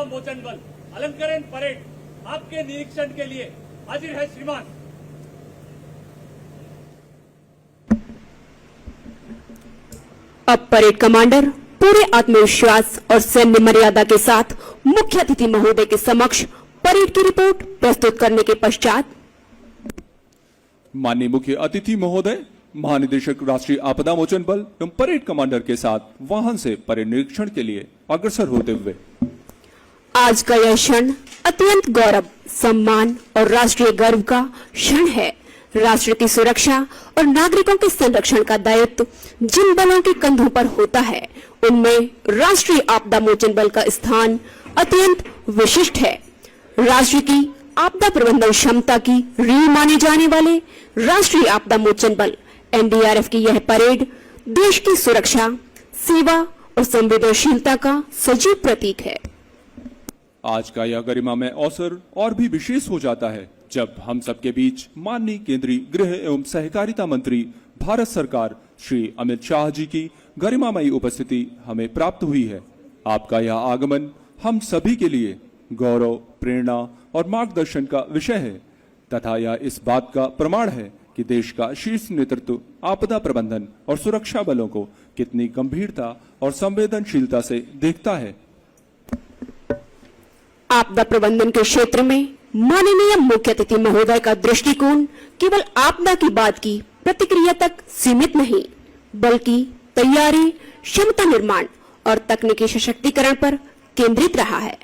आपदा मोचन बल अलंकरण परेड आपके निरीक्षण के लिए हाजिर है श्रीमान। अब परेड कमांडर पूरे आत्मविश्वास और सैन्य मर्यादा के साथ मुख्य अतिथि महोदय के समक्ष परेड की रिपोर्ट प्रस्तुत करने के पश्चात माननीय मुख्य अतिथि महोदय, महानिदेशक राष्ट्रीय आपदा मोचन बल एवं परेड कमांडर के साथ वाहन से परेड निरीक्षण के लिए अग्रसर होते हुए आज का यह क्षण अत्यंत गौरव, सम्मान और राष्ट्रीय गर्व का क्षण है। राष्ट्र की सुरक्षा और नागरिकों के संरक्षण का दायित्व जिन बलों के कंधों पर होता है, उनमें राष्ट्रीय आपदा मोचन बल का स्थान अत्यंत विशिष्ट है। राष्ट्र की आपदा प्रबंधन क्षमता की रीढ़ माने जाने वाले राष्ट्रीय आपदा मोचन बल एनडीआरएफ की यह परेड देश की सुरक्षा, सेवा और संवेदनशीलता का सजीव प्रतीक है। आज का यह गरिमामय अवसर और भी विशेष हो जाता है जब हम सबके बीच माननीय केंद्रीय गृह एवं सहकारिता मंत्री भारत सरकार श्री अमित शाह जी की गरिमामयी उपस्थिति हमें प्राप्त हुई है। आपका यह आगमन हम सभी के लिए गौरव, प्रेरणा और मार्गदर्शन का विषय है तथा यह इस बात का प्रमाण है कि देश का शीर्ष नेतृत्व आपदा प्रबंधन और सुरक्षा बलों को कितनी गंभीरता और संवेदनशीलता से देखता है। आपदा प्रबंधन के क्षेत्र में माननीय मुख्य अतिथि महोदय का दृष्टिकोण केवल आपदा की बात की प्रतिक्रिया तक सीमित नहीं, बल्कि तैयारी, क्षमता निर्माण और तकनीकी सशक्तिकरण पर केंद्रित रहा है।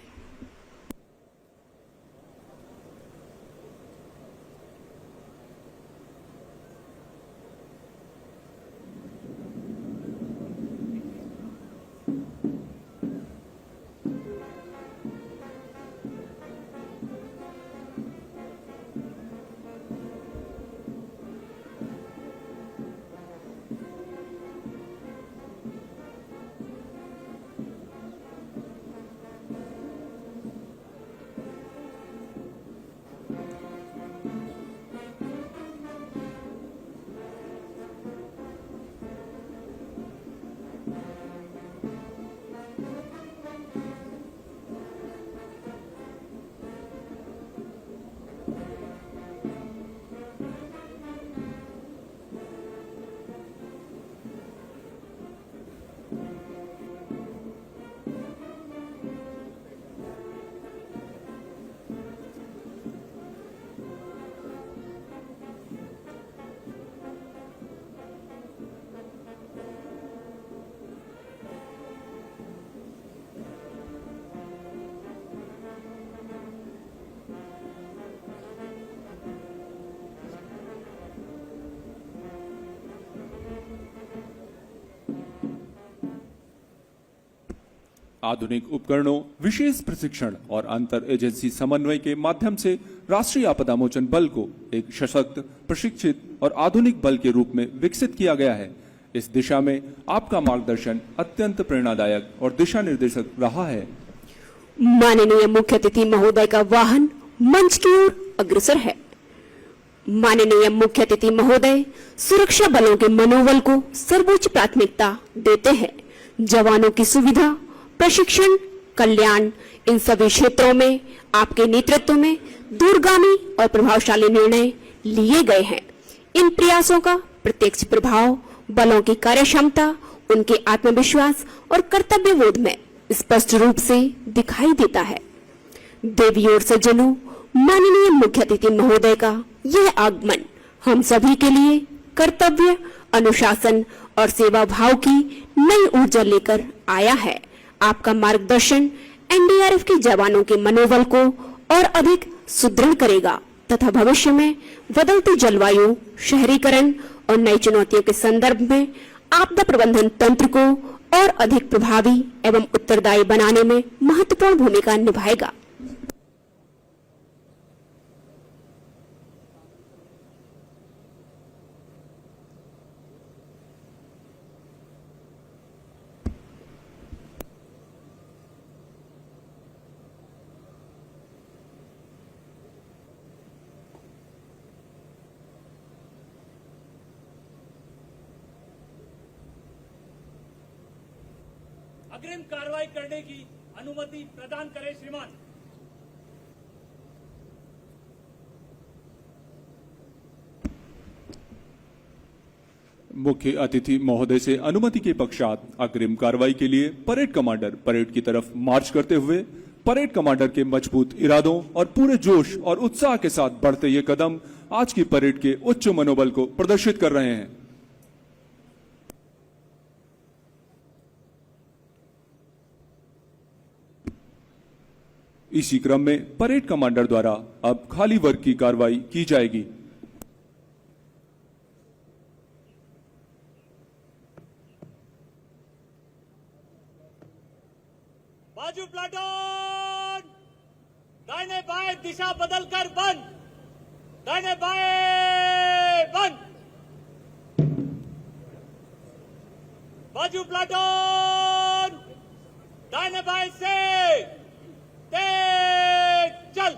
आधुनिक उपकरणों, विशेष प्रशिक्षण और अंतर एजेंसी समन्वय के माध्यम से राष्ट्रीय आपदा मोचन बल को एक सशक्त, प्रशिक्षित और आधुनिक बल के रूप में विकसित किया गया है। इस दिशा में आपका मार्गदर्शन अत्यंत प्रेरणादायक और दिशा निर्देशक रहा है। माननीय मुख्य अतिथि महोदय का वाहन मंच की ओर अग्रसर है। माननीय मुख्य अतिथि महोदय सुरक्षा बलों के मनोबल को सर्वोच्च प्राथमिकता देते हैं। जवानों की सुविधा, प्रशिक्षण, कल्याण, इन सभी क्षेत्रों में आपके नेतृत्व में दूरगामी और प्रभावशाली निर्णय लिए गए हैं। इन प्रयासों का प्रत्यक्ष प्रभाव बलों की कार्यक्षमता, उनके आत्मविश्वास और कर्तव्यबोध में स्पष्ट रूप से दिखाई देता है। देवी और सज्जनों, माननीय मुख्य अतिथि महोदय का यह आगमन हम सभी के लिए कर्तव्य, अनुशासन और सेवा भाव की नई ऊर्जा लेकर आया है। आपका मार्गदर्शन एनडीआरएफ के जवानों के मनोबल को और अधिक सुदृढ़ करेगा तथा भविष्य में बदलती जलवायु, शहरीकरण और नई चुनौतियों के संदर्भ में आपदा प्रबंधन तंत्र को और अधिक प्रभावी एवं उत्तरदायी बनाने में महत्वपूर्ण भूमिका निभाएगा। अग्रिम कार्रवाई करने की अनुमति प्रदान करें श्रीमान। मुख्य अतिथि महोदय से अनुमति के पश्चात अग्रिम कार्रवाई के लिए परेड कमांडर परेड की तरफ मार्च करते हुए परेड कमांडर के मजबूत इरादों और पूरे जोश और उत्साह के साथ बढ़ते ये कदम आज की परेड के उच्च मनोबल को प्रदर्शित कर रहे हैं। इसी क्रम में परेड कमांडर द्वारा अब खाली वर्ग की कार्रवाई की जाएगी। बाजू प्लाटून, दाहिने बाएं दिशा बदलकर बंद, दाहिने बाएं बंद। बाजू प्लाटून, दाहिने बाएं से तेज चल।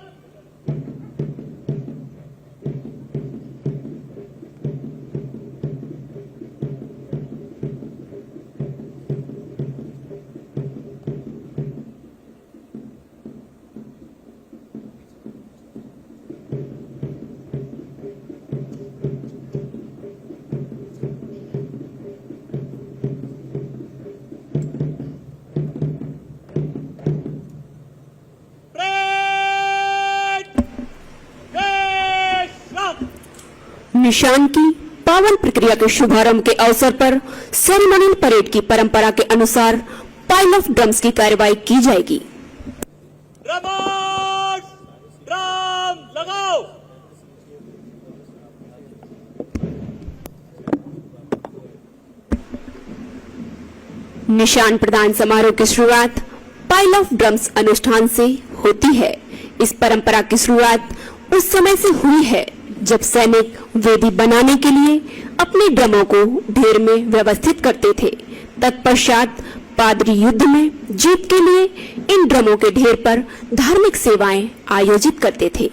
निशान की पावन प्रक्रिया के शुभारंभ के अवसर पर सेरेमनियल परेड की परंपरा के अनुसार पाइल ऑफ ड्रम्स की कार्रवाई की जाएगी। ड्रमर्स, ड्रम लगाओ। निशान प्रदान समारोह की शुरुआत पाइल ऑफ ड्रम्स अनुष्ठान से होती है। इस परंपरा की शुरुआत उस समय से हुई है जब सैनिक वेदी बनाने के लिए अपने ड्रमों को ढेर में व्यवस्थित करते थे। तत्पश्चात पादरी युद्ध में जीत के लिए इन ड्रमों के ढेर पर धार्मिक सेवाएं आयोजित करते थे।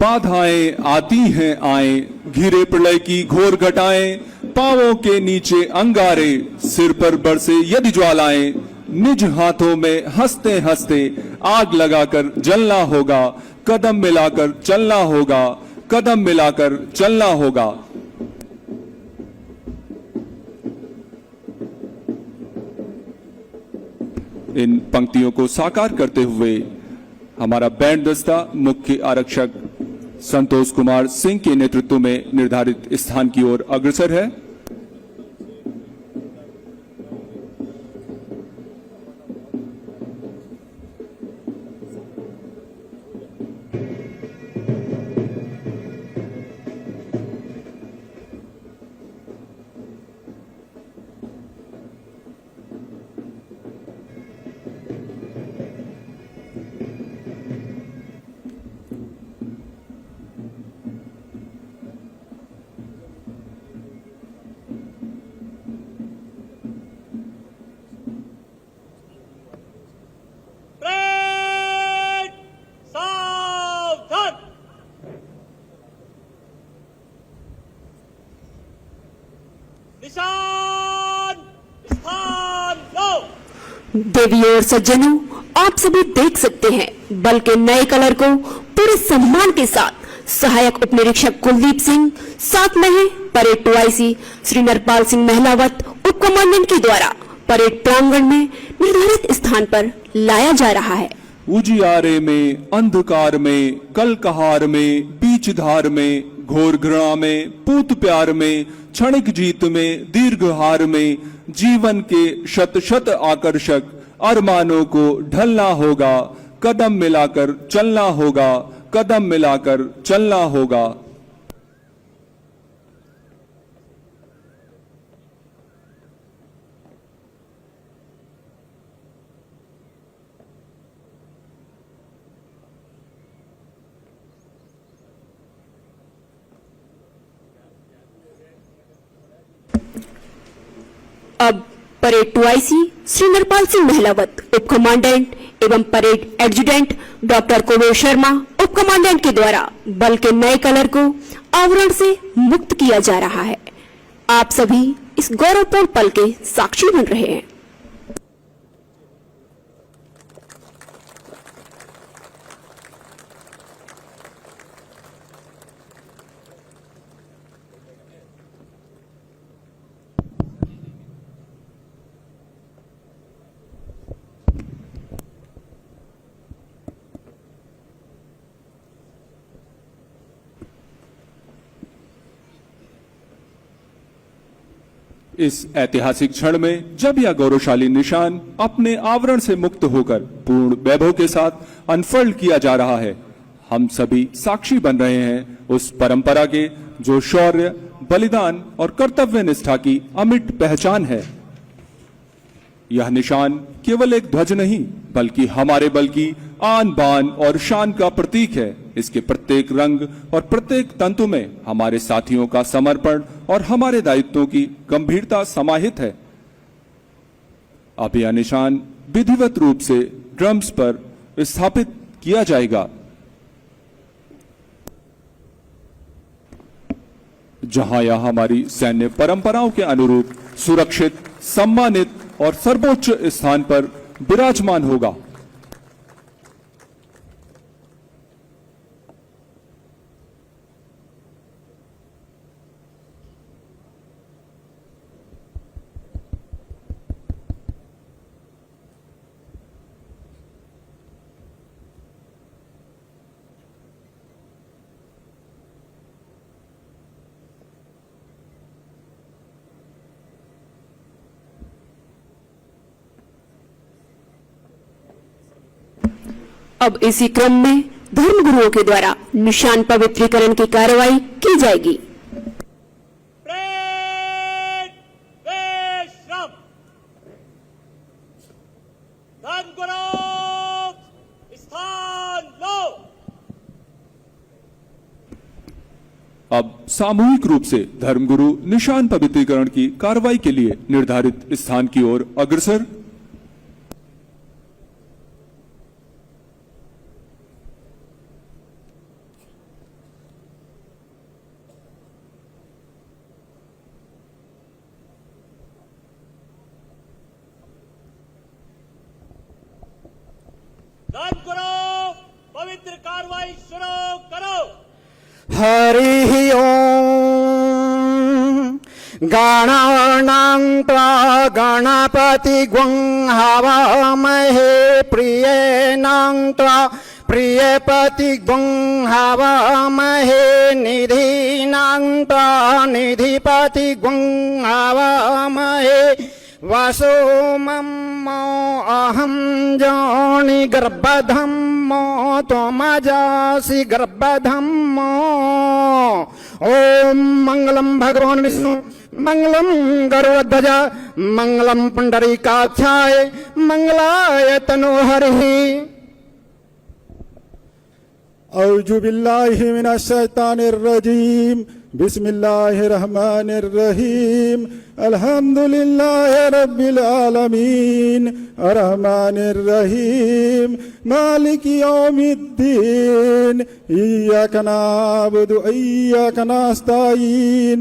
बाधाएं आती हैं आए, घिरे प्रलय की घोर घटाएं, पांवों के नीचे अंगारे, सिर पर बरसे यदि ज्वालाएं, निज हाथों में हंसते हंसते आग लगाकर जलना होगा, कदम मिलाकर चलना होगा, कदम मिलाकर चलना होगा। इन पंक्तियों को साकार करते हुए हमारा बैंड दस्ता मुख्य आरक्षक संतोष कुमार सिंह के नेतृत्व में निर्धारित स्थान की ओर अग्रसर है। निशान स्थान लो। देवी और सज्जनों, आप सभी देख सकते हैं बल के नए कलर को पूरे सम्मान के साथ सहायक उप निरीक्षक कुलदीप सिंह, साथ में है परेड 2IC श्री नरपाल सिंह महलावत उप कमांडेंट के द्वारा परेड प्रांगण में निर्धारित स्थान पर लाया जा रहा है। उजियारे में, अंधकार में, कल कहार में, बीच धार में, घोर घृणा में, पूत प्यार में, क्षणिक जीत में, दीर्घ हार में, जीवन के शत शत आकर्षक अरमानों को ढलना होगा, कदम मिलाकर चलना होगा, कदम मिलाकर चलना होगा। अब परेड 2IC श्री नरपाल सिंह महलावत उप कमांडेंट एवं parade adjutant doctor Kuber Sharma उप कमांडेंट के द्वारा बल के नए कलर को आवरण से मुक्त किया जा रहा है। आप सभी इस गौरवपूर्ण पल के साक्षी बन रहे हैं। इस ऐतिहासिक क्षण में जब यह गौरवशाली निशान अपने आवरण से मुक्त होकर पूर्ण वैभव के साथ अनफोल्ड किया जा रहा है, हम सभी साक्षी बन रहे हैं उस परंपरा के जो शौर्य, बलिदान और कर्तव्य निष्ठा की अमिट पहचान है। यह निशान केवल एक ध्वज नहीं बल्कि हमारे बल की आन बान और शान का प्रतीक है। इसके प्रत्येक रंग और प्रत्येक तंतु में हमारे साथियों का समर्पण और हमारे दायित्वों की गंभीरता समाहित है। अब यह निशान विधिवत रूप से ड्रम्स पर स्थापित किया जाएगा, जहां यह हमारी सैन्य परंपराओं के अनुरूप सुरक्षित, सम्मानित और सर्वोच्च स्थान पर विराजमान होगा। अब इसी क्रम में धर्म गुरुओं के द्वारा निशान पवित्रीकरण की कार्रवाई की जाएगी। परेड विश्राम। धर्म गुरु स्थान लो। अब सामूहिक रूप से धर्मगुरु निशान पवित्रीकरण की कार्रवाई के लिए निर्धारित स्थान की ओर अग्रसर। धर्म गुरु पवित्र कार्रवाई शुरू करो। हरि ओम। गणानां त्वा गणपतिग्वं हवामहे प्रियेणां त्वा प्रियपतिग्वं हवामहे निधीनां त्वा निधिपतिग्वं हवामहे वसो मम्मो अहं जानि गर्भधम्मो त्वमजासि गर्भधम्मो। ओम मंगलम भगवान विष्णु मंगलम गरुड़ध्वज मंगलम पुंडरीकाक्षाय मंगलाय तनोहरिः। औजु बिल्लाहि मिनश शैतानिर रजीम बिस्मिल्लाहिर रहमानिर रहीम अल्हम्दुलिल्लाहि रब्बिल आलमीन अर्रहमानिर रहीम मालिकि यौमिद्दीन इय्याका नअबुदु व इय्याका नस्तईन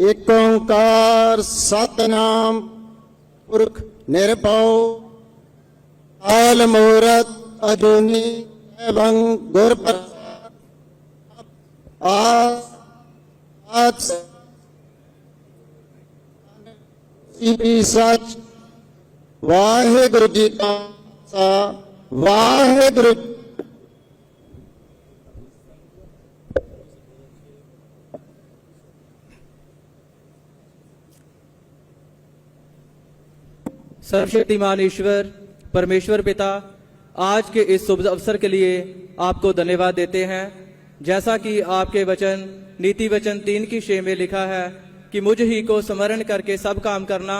एक ओंकार सतनाम पुरख निर्भव काल मूरत अजूनी एवं गुर आज भी सच वाहेगुरु जी का वाहेगुरु। सर्वशक्तिमान ईश्वर परमेश्वर पिता, आज के इस शुभ अवसर के लिए आपको धन्यवाद देते हैं। जैसा कि आपके वचन नीति वचन 3:6 में लिखा है कि मुझ ही को स्मरण करके सब काम करना,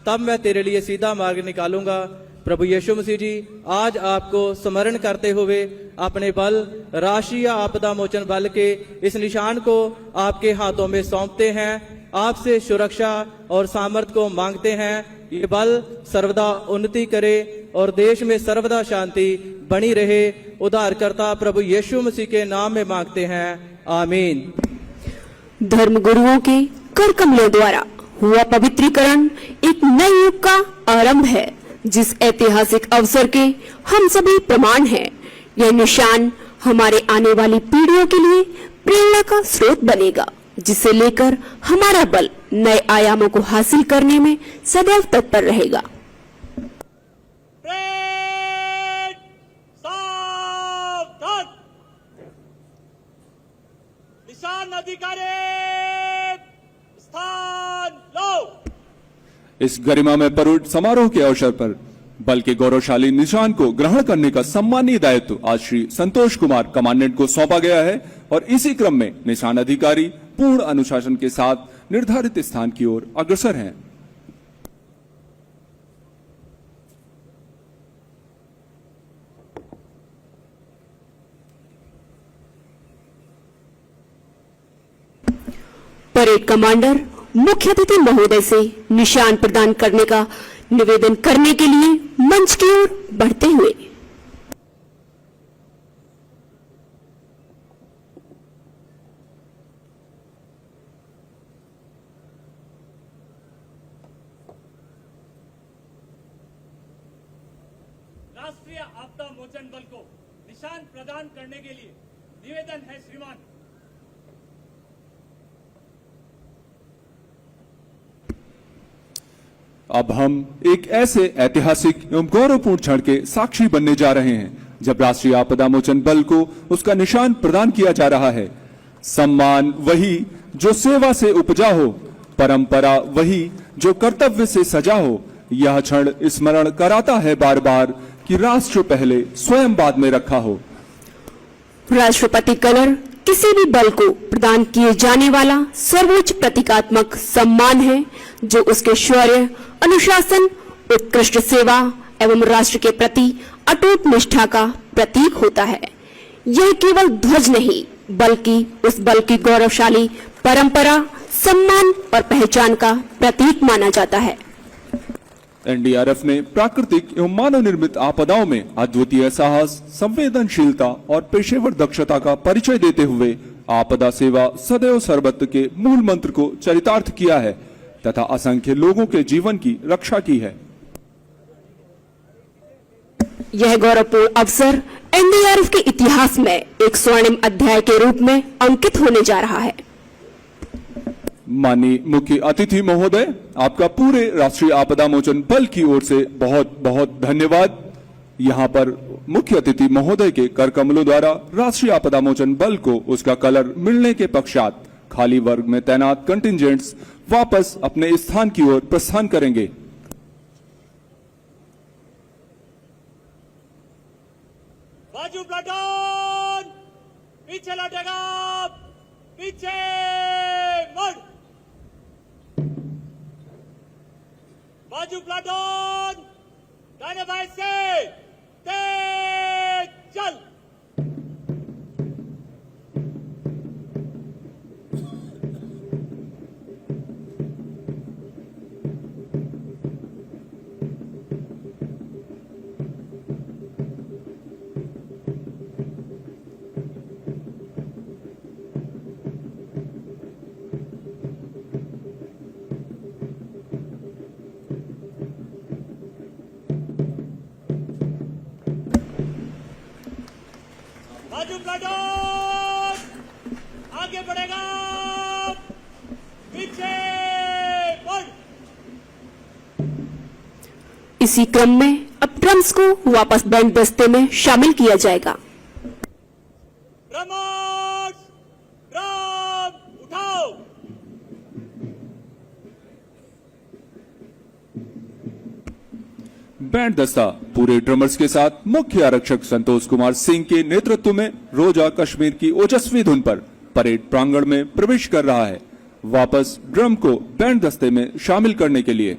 तब मैं तेरे लिए सीधा मार्ग निकालूंगा। प्रभु यीशु मसीह जी, आज आपको स्मरण करते हुए अपने बल राष्ट्रीय आपदा मोचन बल के इस निशान को आपके हाथों में सौंपते हैं। आपसे सुरक्षा और सामर्थ्य को मांगते हैं। ये बल सर्वदा उन्नति करे और देश में सर्वदा शांति बनी रहे। उद्धारकर्ता प्रभु यीशु मसीह के नाम में मांगते हैं, आमीन। धर्म गुरुओं के कर कमलों द्वारा हुआ पवित्रीकरण एक नए युग का आरंभ है, जिस ऐतिहासिक अवसर के हम सभी प्रमाण हैं। यह निशान हमारे आने वाली पीढ़ियों के लिए प्रेरणा का स्रोत बनेगा, जिसे लेकर हमारा बल नए आयामों को हासिल करने में सदैव तत्पर रहेगा। सावधान, निशान अधिकारी स्थान लो। इस गरिमामय परेड समारोह के अवसर पर बल के गौरवशाली निशान को ग्रहण करने का सम्मानीय दायित्व आज श्री संतोष कुमार कमांडेंट को सौंपा गया है और इसी क्रम में निशान अधिकारी पूर्ण अनुशासन के साथ निर्धारित स्थान की ओर अग्रसर हैं। परेड कमांडर मुख्य अतिथि महोदय से निशान प्रदान करने का निवेदन करने के लिए मंच की ओर बढ़ते हुए राष्ट्रीय आपदा मोचन बल को निशान प्रदान करने के लिए निवेदन है श्रीमान। अब हम एक ऐसे ऐतिहासिक एवं गौरवपूर्ण क्षण के साक्षी बनने जा रहे हैं जब राष्ट्रीय आपदा मोचन बल को उसका निशान प्रदान किया जा रहा है। सम्मान वही जो सेवा से उपजा हो, परंपरा वही जो कर्तव्य से सजा हो। यह क्षण स्मरण कराता है बार बार कि राष्ट्र पहले स्वयं बाद में रखा हो। राष्ट्रपति कलर किसी भी बल को प्रदान किए जाने वाला सर्वोच्च प्रतीकात्मक सम्मान है, जो उसके शौर्य, अनुशासन, उत्कृष्ट सेवा एवं राष्ट्र के प्रति अटूट निष्ठा का प्रतीक होता है। यह केवल ध्वज नहीं, बल्कि उस बल की गौरवशाली परंपरा, सम्मान और पहचान का प्रतीक माना जाता है। एनडीआरएफ ने प्राकृतिक एवं मानव निर्मित आपदाओं में अद्वितीय साहस, संवेदनशीलता और पेशेवर दक्षता का परिचय देते हुए आपदा सेवा सदैव सर्वत्र के मूल मंत्र को चरितार्थ किया है तथा असंख्य लोगों के जीवन की रक्षा की है। यह गौरवपूर्ण अवसर एनडीआरएफ के इतिहास में एक स्वर्णिम अध्याय के रूप में अंकित होने जा रहा है। माननीय मुख्य अतिथि महोदय, आपका पूरे राष्ट्रीय आपदा मोचन बल की ओर से बहुत बहुत धन्यवाद। यहाँ पर मुख्य अतिथि महोदय के कर कमलों द्वारा राष्ट्रीय आपदा मोचन बल को उसका कलर मिलने के पश्चात खाली वर्ग में तैनात कंटिंजेंट्स वापस अपने स्थान की ओर प्रस्थान करेंगे। बाजू प्लाटून पीछे लौटेगा, पीछे मुड़। बाजू प्लाटून दाहिने बाएं से तेज चल। प्लाटून आगे बढ़ेगा, पीछे बढ़। इसी क्रम में अब ड्रम्स को वापस बैंड दस्ते में शामिल किया जाएगा। ड्रमर्स, ड्रम उठाओ। बैंड दस्ता पूरे ड्रमर्स के साथ मुख्य आरक्षक संतोष कुमार सिंह के नेतृत्व में रोजा कश्मीर की ओजस्वी धुन पर परेड प्रांगण में प्रवेश कर रहा है, वापस ड्रम को बैंड दस्ते में शामिल करने के लिए।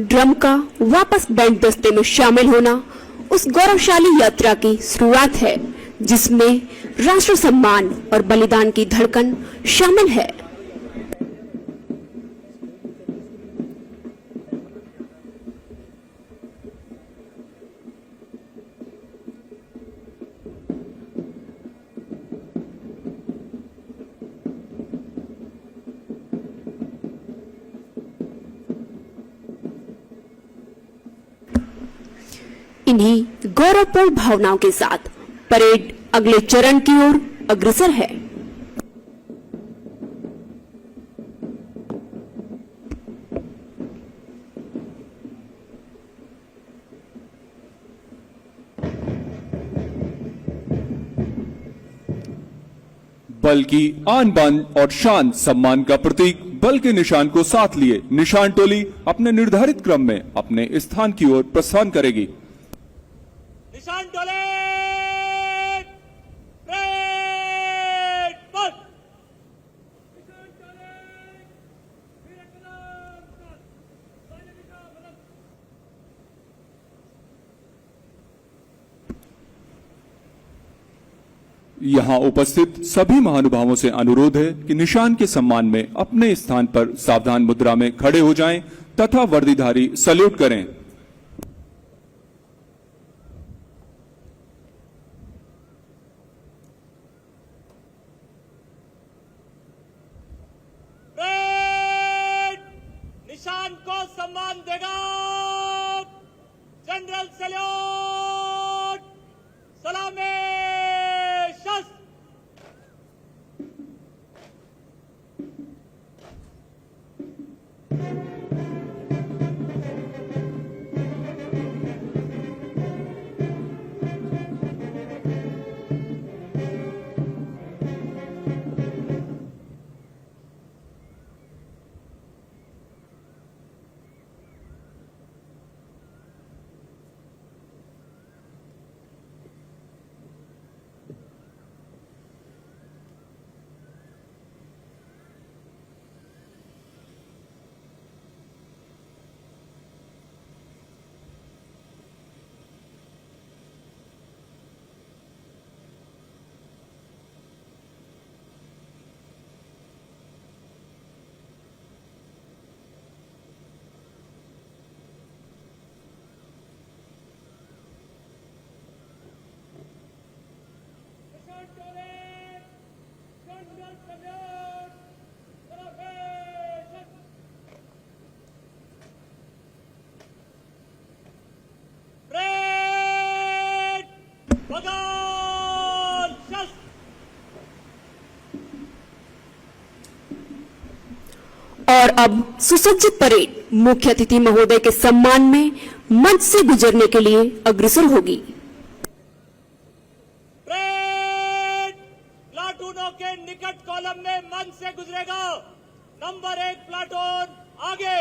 ड्रम का वापस बैंड दस्ते में शामिल होना उस गौरवशाली यात्रा की शुरुआत है जिसमें राष्ट्र सम्मान और बलिदान की धड़कन शामिल है। इन्हीं गौरवपूर्ण भावनाओं के साथ परेड अगले चरण की ओर अग्रसर है। बल की आन बान और शान सम्मान का प्रतीक बल के निशान को साथ लिए निशान टोली अपने निर्धारित क्रम में अपने स्थान की ओर प्रस्थान करेगी। निशान टोले परेड पर। निशान टोले वीर कदम पर। सैनिका मदद। यहाँ उपस्थित सभी महानुभावों से अनुरोध है कि निशान के सम्मान में अपने स्थान पर सावधान मुद्रा में खड़े हो जाएं तथा वर्दीधारी सल्यूट करें। परेड निशान को सम्मान देगा। जनरल सैल्यूट, सलामी शस्त्र। और अब सुसज्जित परेड मुख्य अतिथि महोदय के सम्मान में मंच से गुजरने के लिए अग्रसर होगी। परेड प्लाटूनों के निकट कॉलम में मंच से गुजरेगा। नंबर 1 प्लाटून आगे।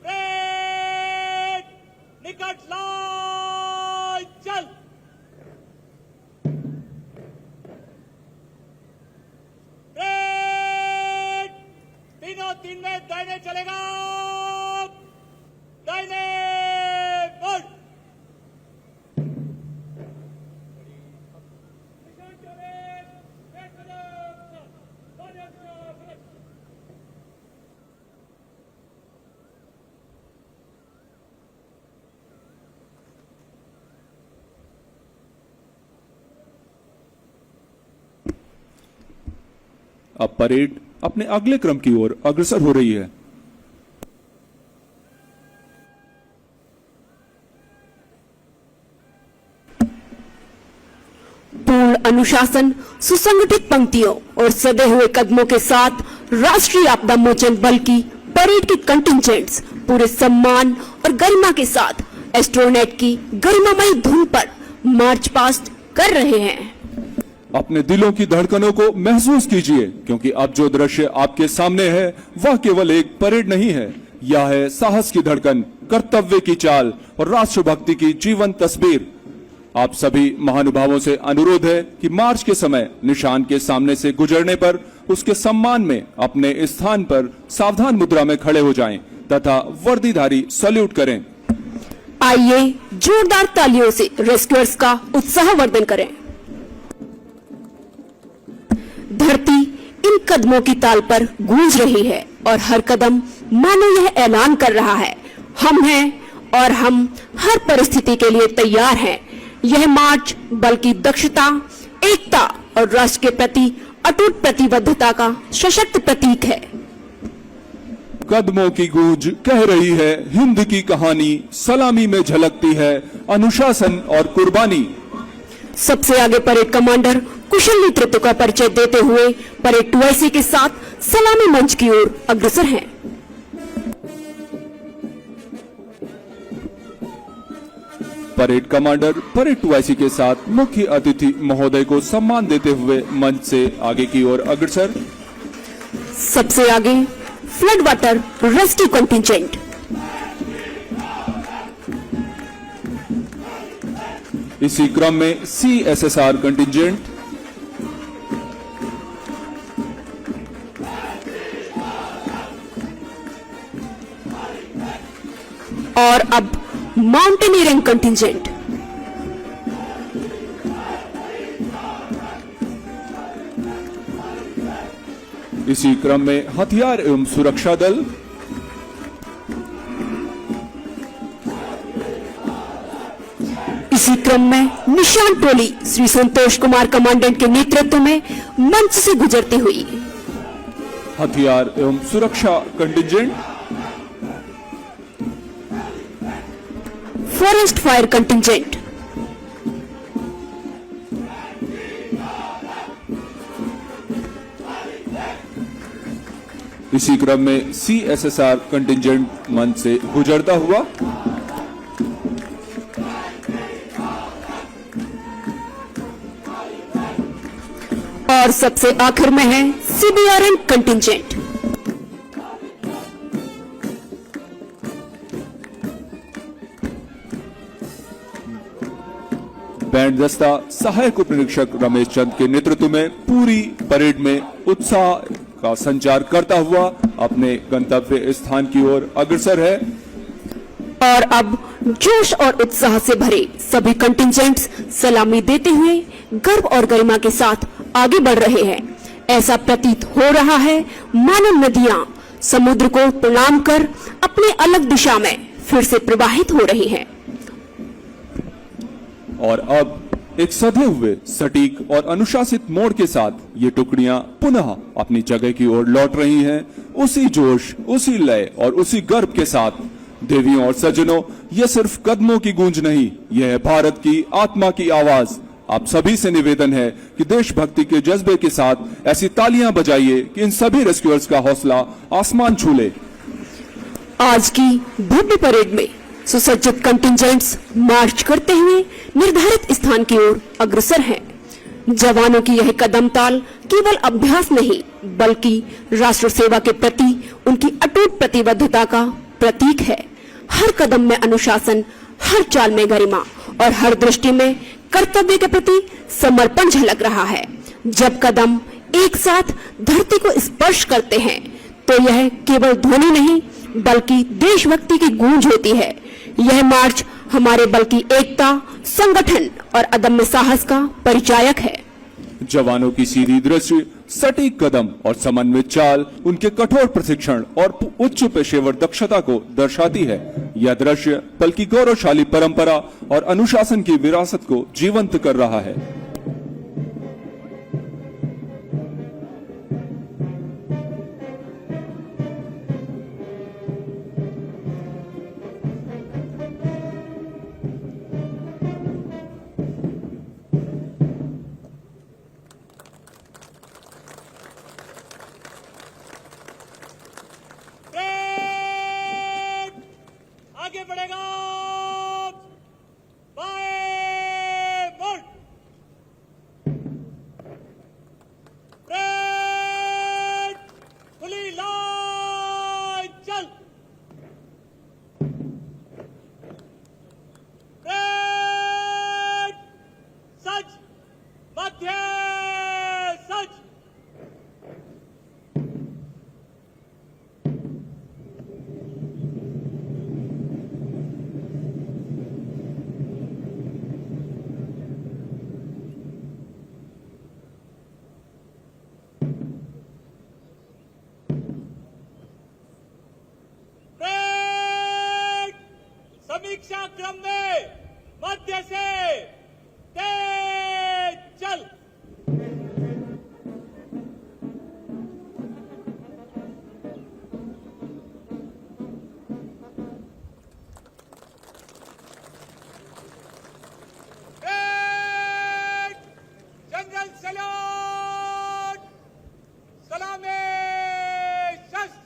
परेड निकट लाइन चल। परेड तीनों 3 में दाहिने चलेगा। दाहिने बोल। अब परेड अपने अगले क्रम की ओर अग्रसर हो रही है। पूर्ण अनुशासन, सुसंगठित पंक्तियों और सदे हुए कदमों के साथ राष्ट्रीय आपदा मोचन बल की परेड के कंटिंजेंट्स पूरे सम्मान और गरिमा के साथ एस्ट्रोनेट की गरिमामयी धुन पर मार्च पास्ट कर रहे हैं। अपने दिलों की धड़कनों को महसूस कीजिए, क्योंकि अब जो दृश्य आपके सामने है वह केवल एक परेड नहीं है, यह है साहस की धड़कन, कर्तव्य की चाल और राष्ट्रभक्ति की जीवंत तस्वीर। आप सभी महानुभावों से अनुरोध है कि मार्च के समय निशान के सामने से गुजरने पर उसके सम्मान में अपने स्थान पर सावधान मुद्रा में खड़े हो जाएं तथा वर्दीधारी सैल्यूट करें। आइए जोरदार तालियों से रेस्क्यूअर्स का उत्साहवर्धन करें। धरती इन कदमों की ताल पर गूंज रही है और हर कदम मानो यह ऐलान कर रहा है, हम हैं और हम हर परिस्थिति के लिए तैयार हैं। यह मार्च बल की दक्षता, एकता और राष्ट्र के प्रति अटूट प्रतिबद्धता का सशक्त प्रतीक है। कदमों की गूंज कह रही है हिंद की कहानी, सलामी में झलकती है अनुशासन और कुर्बानी। सबसे आगे परेड कमांडर कुशल नेतृत्व का परिचय देते हुए परेड 2IC के साथ सलामी मंच की ओर अग्रसर हैं। परेड कमांडर परेड 2IC के साथ मुख्य अतिथि महोदय को सम्मान देते हुए मंच से आगे की ओर अग्रसर। सबसे आगे फ्लड वाटर रेस्क्यू कंटिंजेंट। इसी क्रम में CSSR कंटिंजेंट। और अब माउंटेनियरिंग कंटिंजेंट। इसी क्रम में हथियार एवं सुरक्षा दल। इसी क्रम में निशान टोली श्री संतोष कुमार कमांडेंट के नेतृत्व में मंच से गुजरती हुई। हथियार एवं सुरक्षा कंटिंजेंट। Forest fire contingent. इसी क्रम में CSSR कंटिंजेंट मंच से गुजरता हुआ। और सबसे आखिर में है CBRN कंटिंजेंट। बैंड दस्ता सहायक उप निरीक्षक रमेश चंद के नेतृत्व में पूरी परेड में उत्साह का संचार करता हुआ अपने गंतव्य स्थान की ओर अग्रसर है। और अब जोश और उत्साह से भरे सभी कंटिंजेंट्स सलामी देते हुए गर्व और गरिमा के साथ आगे बढ़ रहे हैं। ऐसा प्रतीत हो रहा है मानो नदियां समुद्र को प्रणाम कर अपने अलग दिशा में फिर से प्रवाहित हो रही हैं। और अब एक सधे हुए, सटीक और अनुशासित मोड़ के साथ ये टुकड़ियां पुनः अपनी जगह की ओर लौट रही हैं, उसी जोश, उसी लय और उसी गर्व के साथ। देवियों और सज्जनों, यह सिर्फ कदमों की गूंज नहीं, यह है भारत की आत्मा की आवाज। आप सभी से निवेदन है कि देशभक्ति के जज्बे के साथ ऐसी तालियां बजाइए कि इन सभी रेस्क्यूअर्स का हौसला आसमान छू ले। आज की भव्य परेड में सुसज्जित कंटिंजेंट्स मार्च करते हुए निर्धारित स्थान की ओर अग्रसर हैं। जवानों की यह कदम ताल केवल अभ्यास नहीं, बल्कि राष्ट्र सेवा के प्रति उनकी अटूट प्रतिबद्धता का प्रतीक है। हर कदम में अनुशासन, हर चाल में गरिमा और हर दृष्टि में कर्तव्य के प्रति समर्पण झलक रहा है। जब कदम एक साथ धरती को स्पर्श करते हैं तो यह केवल ध्वनि नहीं, बल्कि देशभक्ति की गूंज होती है। यह मार्च हमारे बल की एकता, संगठन और अदम्य साहस का परिचायक है। जवानों की सीधी दृष्टि, सटीक कदम और समन्वित चाल उनके कठोर प्रशिक्षण और उच्च पेशेवर दक्षता को दर्शाती है। यह दृश्य बल की गौरवशाली परंपरा और अनुशासन की विरासत को जीवंत कर रहा है। आगे बढ़ेगा, बाएं मुड़, परेड, खुली लाइन चल, परेड, सज, मध्य सज, समीक्षा क्रम में मध्य से तेज चल, जनरल सैल्यूट, सलामी शस्त्र,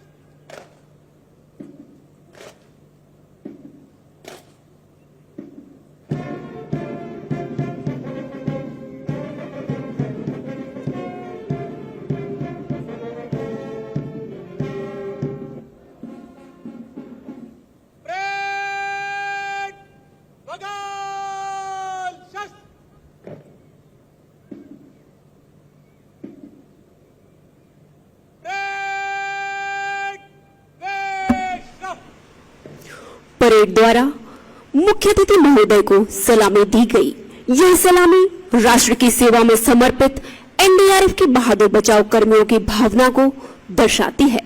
परेड द्वारा मुख्य अतिथि महोदय को सलामी दी गई। यह सलामी राष्ट्र की सेवा में समर्पित एनडीआरएफ के बहादुर बचाव कर्मियों की भावना को दर्शाती है।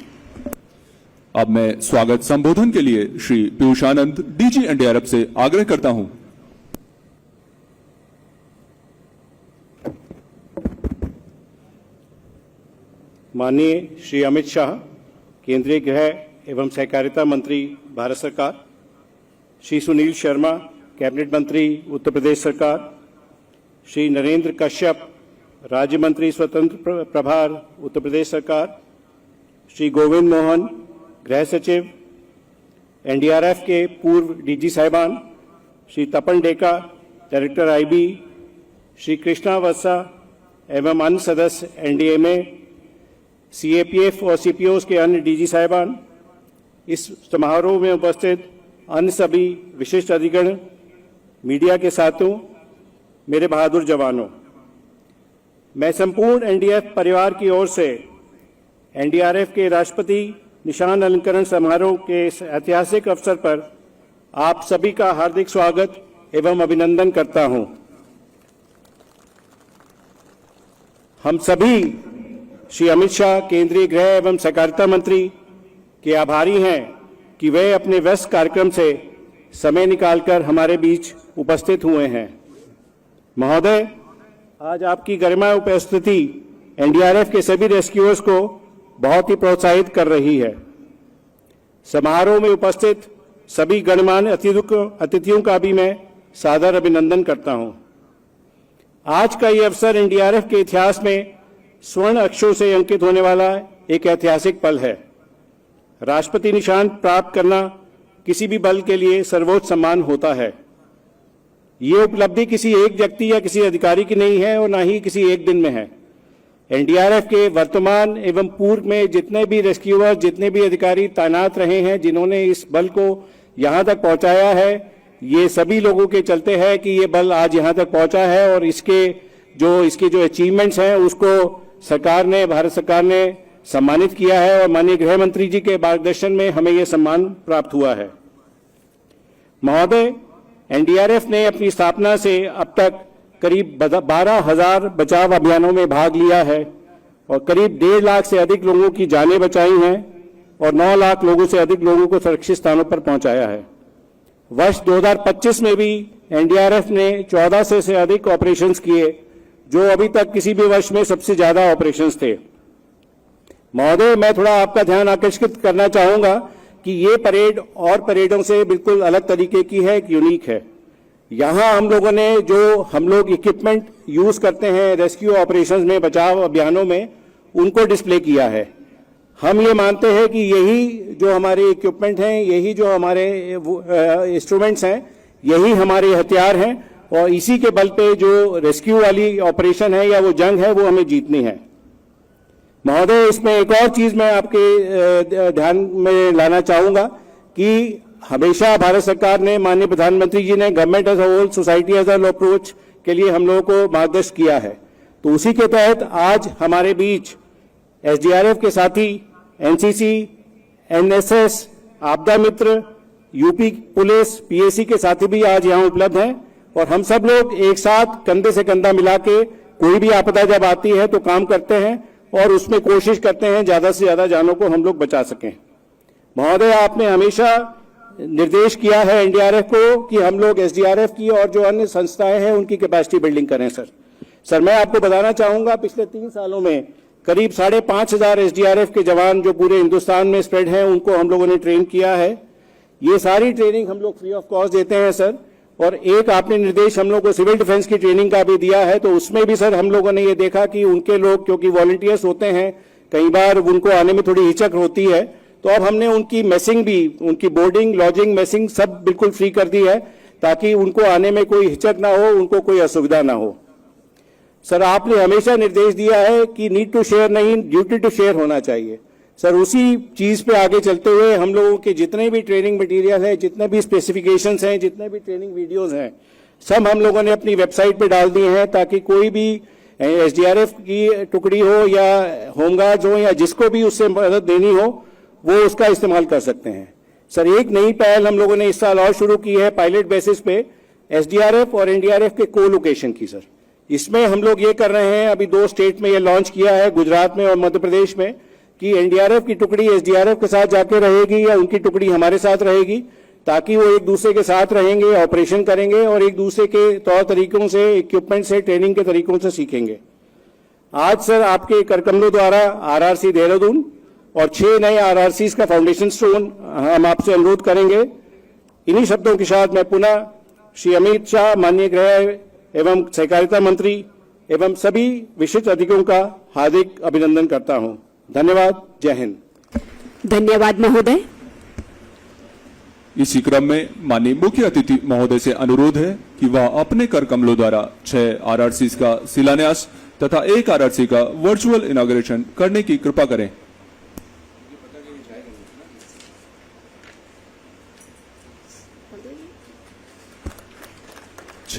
अब मैं स्वागत संबोधन के लिए श्री पीयूष आनंद, डीजी एनडीआरएफ से आग्रह करता हूं। माननीय श्री अमित शाह, केंद्रीय गृह एवं सहकारिता मंत्री, भारत सरकार, श्री सुनील शर्मा, कैबिनेट मंत्री, उत्तर प्रदेश सरकार, श्री नरेंद्र कश्यप, राज्य मंत्री स्वतंत्र प्रभार, उत्तर प्रदेश सरकार, श्री गोविंद मोहन, गृह सचिव, एनडीआरएफ के पूर्व डीजी साहिबान, श्री तपन डेका, डायरेक्टर आईबी, श्री कृष्णा वत्सा एवं अन्य सदस्य एनडीएमए, सीएपीएफ और सीपीओ के अन्य डीजी साहिबान, इस समारोह में उपस्थित अन्य सभी विशिष्ट अधिगण, मीडिया के साथियों, मेरे बहादुर जवानों, मैं संपूर्ण एनडीआरएफ परिवार की ओर से एनडीआरएफ के राष्ट्रपति निशान अलंकरण समारोह के इस ऐतिहासिक अवसर पर आप सभी का हार्दिक स्वागत एवं अभिनंदन करता हूं। हम सभी श्री अमित शाह, केंद्रीय गृह एवं सहकारिता मंत्री के आभारी हैं कि वे अपने व्यस्त कार्यक्रम से समय निकालकर हमारे बीच उपस्थित हुए हैं। महोदय, आज आपकी गरिमा उपस्थिति एनडीआरएफ के सभी रेस्क्यूअर्स को बहुत ही प्रोत्साहित कर रही है। समारोह में उपस्थित सभी गणमान्य अतिथियों का भी मैं सादर अभिनंदन करता हूं। आज का ये अवसर एनडीआरएफ के इतिहास में स्वर्ण अक्षरों से अंकित होने वाला एक ऐतिहासिक पल है। राष्ट्रपति निशान प्राप्त करना किसी भी बल के लिए सर्वोच्च सम्मान होता है। ये उपलब्धि किसी एक व्यक्ति या किसी अधिकारी की नहीं है और ना ही किसी एक दिन में है। एनडीआरएफ के वर्तमान एवं पूर्व में जितने भी रेस्क्यूअर, जितने भी अधिकारी तैनात रहे हैं, जिन्होंने इस बल को यहां तक पहुंचाया है, ये सभी लोगों के चलते है कि ये बल आज यहां तक पहुंचा है और इसके जो अचीवमेंट्स हैं उसको भारत सरकार ने सम्मानित किया है और माननीय गृह मंत्री जी के मार्गदर्शन में हमें यह सम्मान प्राप्त हुआ है। महोदय, एनडीआरएफ ने अपनी स्थापना से अब तक करीब 12,000 बचाव अभियानों में भाग लिया है और करीब 1.5 लाख से अधिक लोगों की जानें बचाई हैं और 9 लाख लोगों से अधिक लोगों को सुरक्षित स्थानों पर पहुंचाया है। वर्ष 2025 में भी एनडीआरएफ ने 1400 से अधिक ऑपरेशंस किए, जो अभी तक किसी भी वर्ष में सबसे ज्यादा ऑपरेशंस थे। महोदय, मैं थोड़ा आपका ध्यान आकर्षित करना चाहूंगा कि ये परेड और परेडों से बिल्कुल अलग तरीके की है, एक यूनिक है। यहां हम लोगों ने हम लोग इक्विपमेंट यूज करते हैं रेस्क्यू ऑपरेशंस में, बचाव अभियानों में, उनको डिस्प्ले किया है। हम ये मानते हैं कि यही जो हमारे इक्विपमेंट हैं, यही जो हमारे इंस्ट्रूमेंट्स हैं, यही हमारे हथियार हैं और इसी के बल पे जो रेस्क्यू वाली ऑपरेशन है या वो जंग है, वो हमें जीतनी है। महोदय, इसमें एक और चीज मैं आपके ध्यान में लाना चाहूंगा कि हमेशा भारत सरकार ने, माननीय प्रधानमंत्री जी ने government as a whole, society as a approach के लिए हम लोगों को मार्गदर्शन किया है। तो उसी के तहत आज हमारे बीच एसडीआरएफ के साथी, एनसीसी, एनएसएस, आपदा मित्र, यूपी पुलिस, पीएसी के साथी भी आज यहां उपलब्ध हैं और हम सब लोग एक साथ कंधे से कंधा मिला के कोई भी आपदा जब आती है तो काम करते हैं और उसमें कोशिश करते हैं ज्यादा से ज्यादा जानों को हम लोग बचा सकें। महोदय, आपने हमेशा निर्देश किया है एनडीआरएफ को कि हम लोग एसडीआरएफ की और जो अन्य संस्थाएं हैं उनकी कैपेसिटी बिल्डिंग करें। सर मैं आपको बताना चाहूंगा, पिछले 3 सालों में करीब 5,500 एसडीआरएफ के जवान जो पूरे हिंदुस्तान में स्प्रेड हैं, उनको हम लोगों ने ट्रेन किया है। ये सारी ट्रेनिंग हम लोग फ्री ऑफ कॉस्ट देते हैं सर। और एक आपने निर्देश हम लोग को सिविल डिफेंस की ट्रेनिंग का भी दिया है, तो उसमें भी सर हम लोगों ने ये देखा कि उनके लोग, क्योंकि वॉलंटियर्स होते हैं, कई बार उनको आने में थोड़ी हिचक होती है, तो अब हमने उनकी मेसिंग भी, उनकी बोर्डिंग, लॉजिंग, मेसिंग सब बिल्कुल फ्री कर दी है ताकि उनको आने में कोई हिचक ना हो, उनको कोई असुविधा ना हो। सर, आपने हमेशा निर्देश दिया है कि नीड टू शेयर नहीं, ड्यूटी टू शेयर होना चाहिए। सर, उसी चीज पे आगे चलते हुए हम लोगों के जितने भी ट्रेनिंग मटेरियल है, जितने भी स्पेसिफिकेशंस हैं, जितने भी ट्रेनिंग वीडियोस हैं, सब हम लोगों ने अपनी वेबसाइट पे डाल दिए हैं ताकि कोई भी एसडीआरएफ की टुकड़ी हो या होमगार्ड्स हो या जिसको भी उससे मदद देनी हो, वो उसका इस्तेमाल कर सकते हैं। सर, एक नई पहल हम लोगों ने इस साल और शुरू की है पायलट बेसिस पे एसडीआरएफ और एनडीआरएफ के को लोकेशन की। सर, इसमें हम लोग ये कर रहे हैं, अभी 2 स्टेट में ये लॉन्च किया है, गुजरात में और मध्य प्रदेश में, कि एनडीआरएफ की टुकड़ी एसडीआरएफ के साथ जाके रहेगी या उनकी टुकड़ी हमारे साथ रहेगी, ताकि वो एक दूसरे के साथ रहेंगे, ऑपरेशन करेंगे और एक दूसरे के तौर तरीकों से, इक्विपमेंट से, ट्रेनिंग के तरीकों से सीखेंगे। आज सर आपके करकमलों द्वारा आरआरसी देहरादून और 6 नए आरआरसीज का फाउंडेशन स्टोन हम आपसे अनुरोध करेंगे। इन्हीं शब्दों के साथ मैं पुनः श्री अमित शाह, माननीय गृह एवं सहकारिता मंत्री एवं सभी विशिष्ट अतिथियों का हार्दिक अभिनंदन करता हूं। धन्यवाद। जय हिंद। धन्यवाद महोदय। इसी क्रम में माननीय मुख्य अतिथि महोदय से अनुरोध है कि वह अपने कर कमलों द्वारा 6 आरआरसी का शिलान्यास तथा 1 आरआरसी का वर्चुअल इनॉग्रेशन करने की कृपा करें।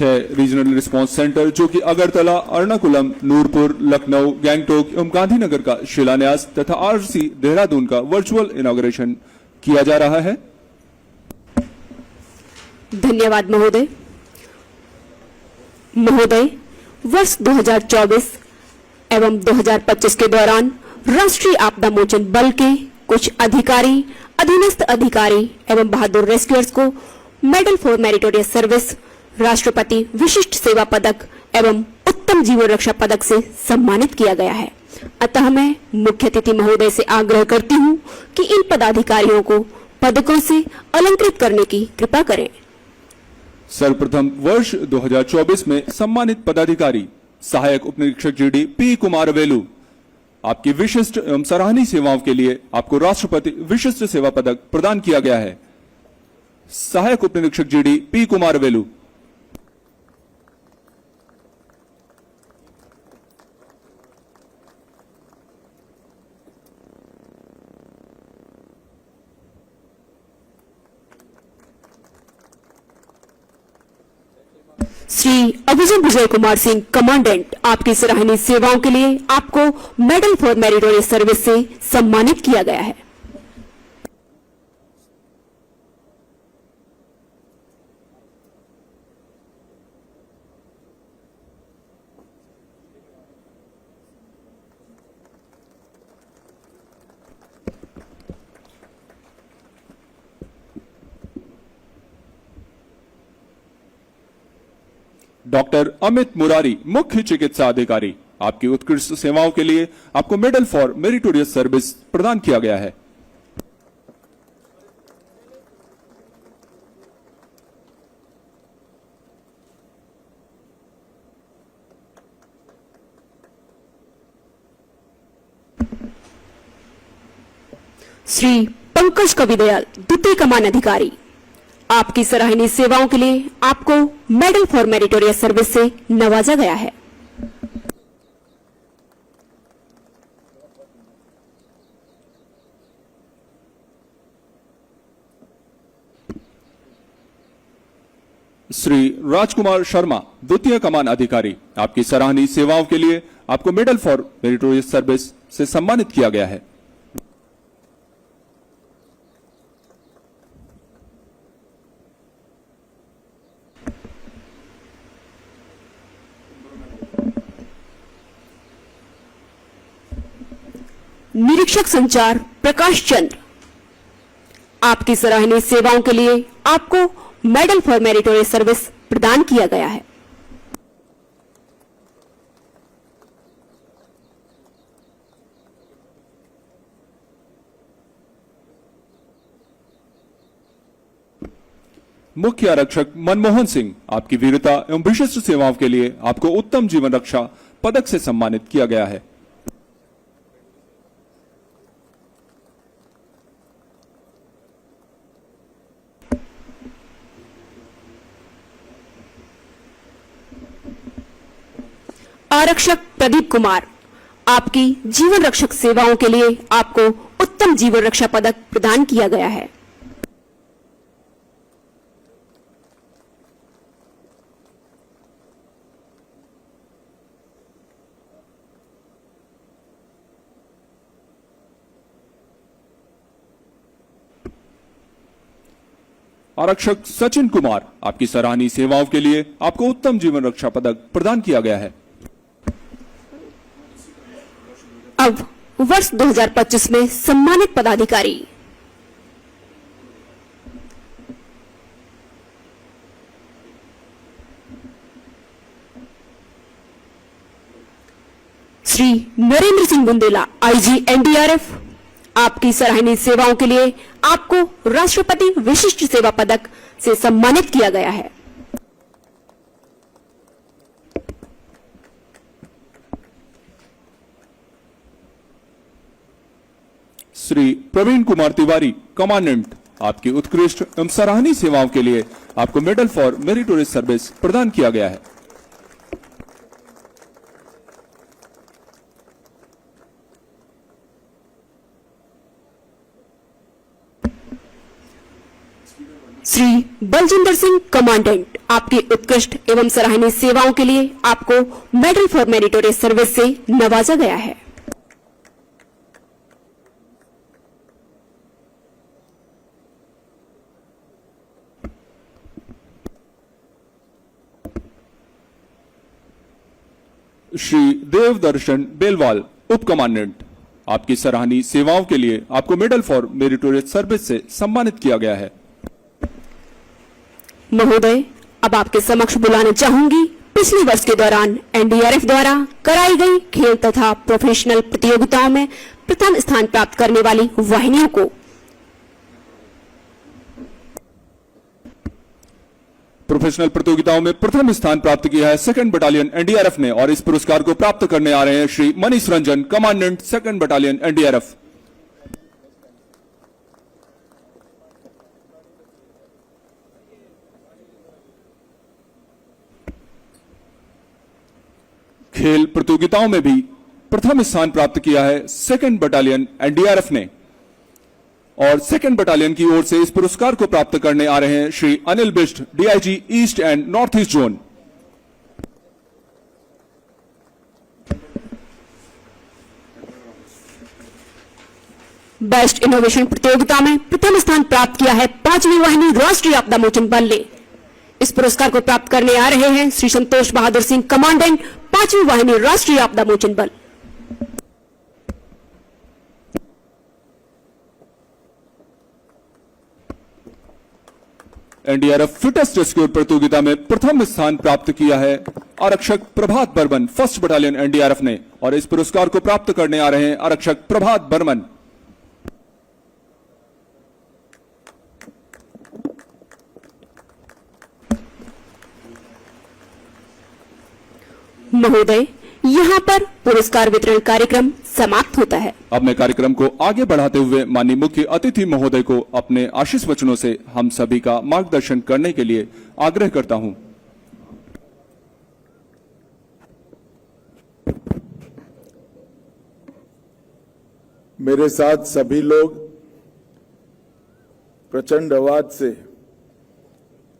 रीजनल रिस्पांस सेंटर जो कि अगरतला, एर्नाकुलम, नूरपुर, लखनऊ, गैंगटोक एवं गांधीनगर का शिलान्यास तथा आरसी देहरादून का वर्चुअल इनॉग्रेशन किया जा रहा है। धन्यवाद महोदय। महोदय, वर्ष 2024 एवं 2025 के दौरान राष्ट्रीय आपदा मोचन बल के कुछ अधिकारी, अधीनस्थ अधिकारी एवं बहादुर रेस्क्यूअर्स को मेडल फॉर मेरिटोरियस सर्विस, राष्ट्रपति विशिष्ट सेवा पदक एवं उत्तम जीवन रक्षा पदक से सम्मानित किया गया है। अतः मैं मुख्य अतिथि महोदय से आग्रह करती हूँ कि इन पदाधिकारियों को पदकों से अलंकृत करने की कृपा करें। सर्वप्रथम वर्ष 2024 में सम्मानित पदाधिकारी सहायक उपनिरीक्षक जीडी पी कुमार वेलु, आपकी विशिष्ट एवं सराहनीय सेवाओं के लिए आपको राष्ट्रपति विशिष्ट सेवा पदक प्रदान किया गया है। सहायक उपनिरीक्षक GD P Kumar Velu. Shri अभिजन Vijay Kumar Singh commandant, आपकी सराहनीय सेवाओं के लिए आपको मेडल फॉर मेरिटोरियस सर्विस से सम्मानित किया गया है। डॉक्टर अमित मुरारी, मुख्य चिकित्सा अधिकारी, आपकी उत्कृष्ट सेवाओं के लिए आपको मेडल फॉर मेरिटोरियस सर्विस प्रदान किया गया है। श्री पंकज कविदयाल, द्वितीय कमान अधिकारी, आपकी सराहनीय सेवाओं के लिए आपको मेडल फॉर मेरिटोरियस सर्विस से नवाजा गया है। श्री राजकुमार शर्मा, द्वितीय कमान अधिकारी, आपकी सराहनीय सेवाओं के लिए आपको मेडल फॉर मेरिटोरियस सर्विस से सम्मानित किया गया है। निरीक्षक संचार प्रकाश चंद्र, आपकी सराहनीय सेवाओं के लिए आपको मेडल फॉर मेरिटोरियस सर्विस प्रदान किया गया है। मुख्य आरक्षक मनमोहन सिंह, आपकी वीरता एवं विशिष्ट सेवाओं के लिए आपको उत्तम जीवन रक्षा पदक से सम्मानित किया गया है। आरक्षक प्रदीप कुमार, आपकी जीवन रक्षक सेवाओं के लिए आपको उत्तम जीवन रक्षा पदक प्रदान किया गया है। आरक्षक सचिन कुमार, आपकी सराहनीय सेवाओं के लिए आपको उत्तम जीवन रक्षा पदक प्रदान किया गया है। अब वर्ष 2025 में सम्मानित पदाधिकारी श्री नरेंद्र सिंह बुंदेला, आईजी एनडीआरएफ, आपकी सराहनीय सेवाओं के लिए आपको राष्ट्रपति विशिष्ट सेवा पदक से सम्मानित किया गया है। श्री प्रवीण कुमार तिवारी, कमांडेंट, आपकी उत्कृष्ट एवं सराहनीय सेवाओं के लिए आपको मेडल फॉर मेरिटोरियस सर्विस प्रदान किया गया है। श्री बलजिंदर सिंह, कमांडेंट, आपकी उत्कृष्ट एवं सराहनीय सेवाओं के लिए आपको मेडल फॉर मेरिटोरियस सर्विस से नवाजा गया है। श्री देवदर्शन बेलवाल, उप कमांडेंट, आपकी सराहनीय सेवाओं के लिए आपको मेडल फॉर मेरिटोरियस सर्विस से सम्मानित किया गया है। महोदय, अब आपके समक्ष बुलाना चाहूंगी पिछले वर्ष के दौरान एनडीआरएफ द्वारा कराई गई खेल तथा प्रोफेशनल प्रतियोगिताओं में प्रथम स्थान प्राप्त करने वाली वाहिनियों को। प्रोफेशनल प्रतियोगिताओं में प्रथम स्थान प्राप्त किया है 2nd बटालियन एनडीआरएफ ने और इस पुरस्कार को प्राप्त करने आ रहे हैं Shri Manish Ranjan, commandant 2nd battalion NDRF. खेल प्रतियोगिताओं में भी प्रथम स्थान प्राप्त किया है 2nd बटालियन एनडीआरएफ ने और 2nd बटालियन की ओर से इस पुरस्कार को प्राप्त करने आ रहे हैं Shri Anil Bisht, DIG east and north east zone. Best innovation प्रतियोगिता में प्रथम स्थान प्राप्त किया है 5वीं वाहिनी राष्ट्रीय आपदा मोचन बल ने। इस पुरस्कार को प्राप्त करने आ रहे हैं श्री संतोष बहादुर सिंह, कमांडेंट 5वीं वाहिनी राष्ट्रीय आपदा मोचन बल। एनडीआरएफ फिटेस्ट रेस्क्यू प्रतियोगिता में प्रथम स्थान प्राप्त किया है आरक्षक प्रभात बर्मन, 1st बटालियन एनडीआरएफ ने और इस पुरस्कार को प्राप्त करने आ रहे हैं आरक्षक प्रभात बर्मन। महोदय, यहाँ पर पुरस्कार वितरण कार्यक्रम समाप्त होता है। अब मैं कार्यक्रम को आगे बढ़ाते हुए माननीय मुख्य अतिथि महोदय को अपने आशीष वचनों से हम सभी का मार्गदर्शन करने के लिए आग्रह करता हूं। मेरे साथ सभी लोग प्रचंड आवाज से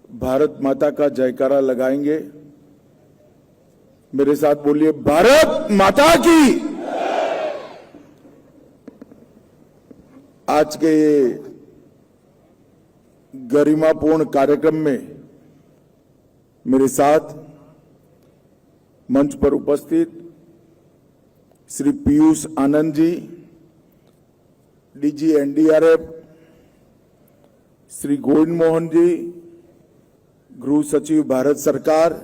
भारत माता का जयकारा लगाएंगे। मेरे साथ बोलिए, भारत माता की। आज के ये गरिमापूर्ण कार्यक्रम में मेरे साथ मंच पर उपस्थित श्री पीयूष आनंद जी, डीजी एनडीआरएफ, श्री गोविंद मोहन जी, गृह सचिव भारत सरकार,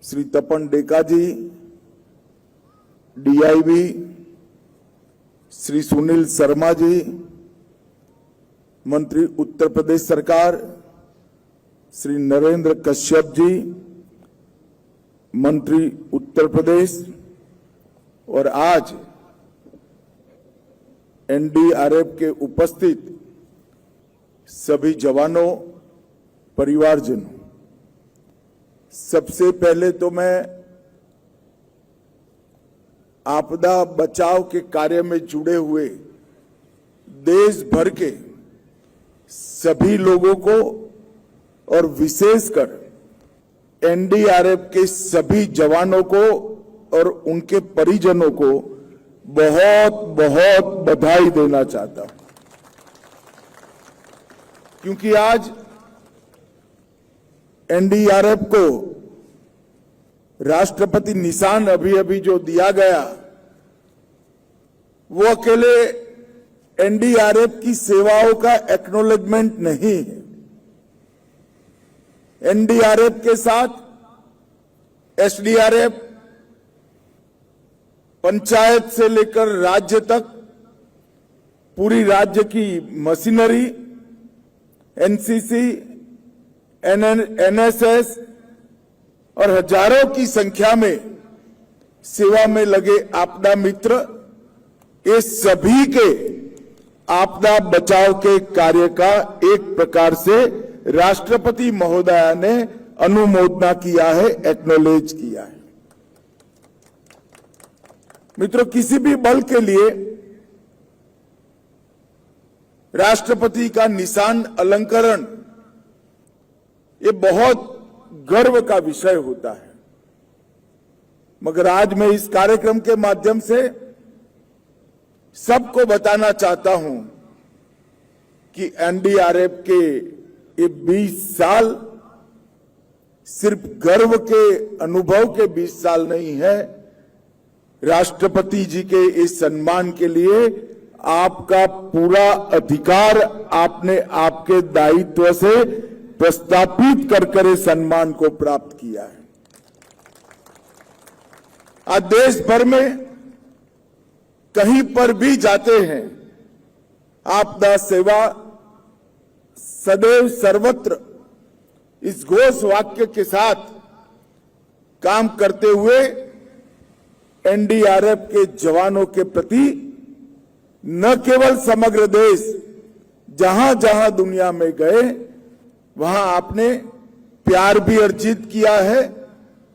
श्री तपन डेका जी, डीआईबी, श्री सुनील शर्मा जी, मंत्री उत्तर प्रदेश सरकार, श्री नरेंद्र कश्यप जी, मंत्री उत्तर प्रदेश, और आज एनडीआरएफ के उपस्थित सभी जवानों, परिवारजनों, सबसे पहले तो मैं आपदा बचाव के कार्य में जुड़े हुए देश भर के सभी लोगों को और विशेषकर एनडीआरएफ के सभी जवानों को और उनके परिजनों को बहुत बहुत बधाई देना चाहता हूं, क्योंकि आज एनडीआरएफ को राष्ट्रपति निशान अभी अभी जो दिया गया, वो अकेले एनडीआरएफ की सेवाओं का एक्नॉलेजमेंट नहीं है। एनडीआरएफ के साथ एसडीआरएफ, पंचायत से लेकर राज्य तक पूरी राज्य की मशीनरी, एनसीसी, एनएसएस और हजारों की संख्या में सेवा में लगे आपदा मित्र, ये सभी के आपदा बचाव के कार्य का एक प्रकार से राष्ट्रपति महोदया ने अनुमोदना किया है, एक्नॉलेज किया है। मित्रों, किसी भी बल के लिए राष्ट्रपति का निशान अलंकरण ये बहुत गर्व का विषय होता है, मगर आज मैं इस कार्यक्रम के माध्यम से सबको बताना चाहता हूं कि एनडीआरएफ के ये 20 साल सिर्फ गर्व के अनुभव के 20 साल नहीं है, राष्ट्रपति जी के इस सम्मान के लिए आपका पूरा अधिकार आपने आपके दायित्व से प्रस्थापित कर इस सम्मान को प्राप्त किया है। आज देश भर में कहीं पर भी जाते हैं, आपदा सेवा सदैव सर्वत्र इस घोष वाक्य के साथ काम करते हुए एनडीआरएफ के जवानों के प्रति न केवल समग्र देश, जहां जहां दुनिया में गए वहां आपने प्यार भी अर्जित किया है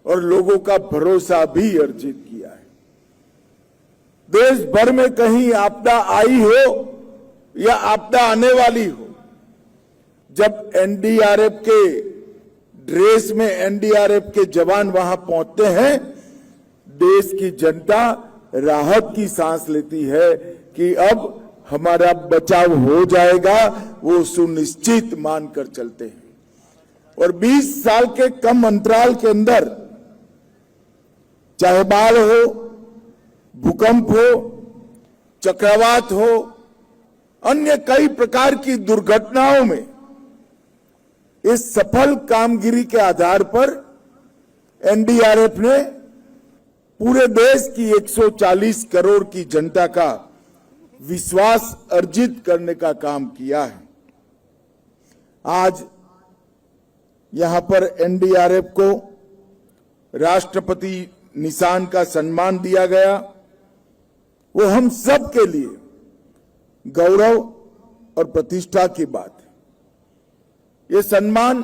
और लोगों का भरोसा भी अर्जित किया है। देश भर में कहीं आपदा आई हो या आपदा आने वाली हो, जब एनडीआरएफ के ड्रेस में एनडीआरएफ के जवान वहां पहुंचते हैं, देश की जनता राहत की सांस लेती है कि अब हमारा बचाव हो जाएगा, वो सुनिश्चित मानकर चलते हैं। और 20 साल के कम अंतराल के अंदर, चाहे बाढ़ हो, भूकंप हो, चक्रवात हो, अन्य कई प्रकार की दुर्घटनाओं में इस सफल कामगिरी के आधार पर एनडीआरएफ ने पूरे देश की 140 करोड़ की जनता का विश्वास अर्जित करने का काम किया है। आज यहां पर एनडीआरएफ को राष्ट्रपति निशान का सम्मान दिया गया। वो हम सब के लिए गौरव और प्रतिष्ठा की बात है। ये सम्मान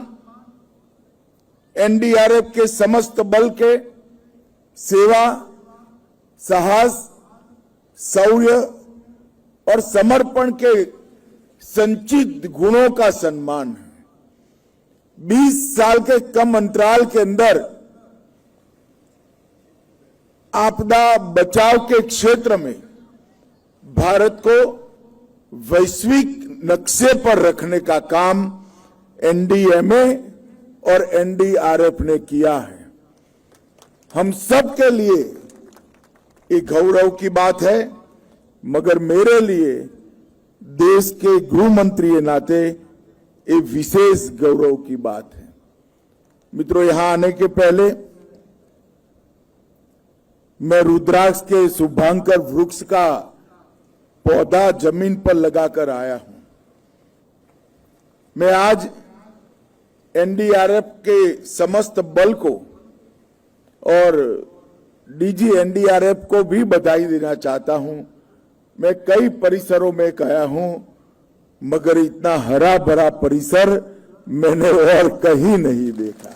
एनडीआरएफ के समस्त बल के सेवा, साहस, शौर्य और समर्पण के संचित गुणों का सम्मान है। 20 साल के कम अंतराल के अंदर आपदा बचाव के क्षेत्र में भारत को वैश्विक नक्शे पर रखने का काम एनडीएमए और एनडीआरएफ ने किया है। हम सब के लिए ये गौरव की बात है, मगर मेरे लिए देश के गृह मंत्री के नाते ये विशेष गौरव की बात है। मित्रों, यहां आने के पहले मैं रुद्राक्ष के शुभांकर वृक्ष का पौधा जमीन पर लगाकर आया हूं। मैं आज एनडीआरएफ के समस्त बल को और डीजी एनडीआरएफ को भी बधाई देना चाहता हूं। मैं कई परिसरों में गया हूं, मगर इतना हरा भरा परिसर मैंने और कहीं नहीं देखा।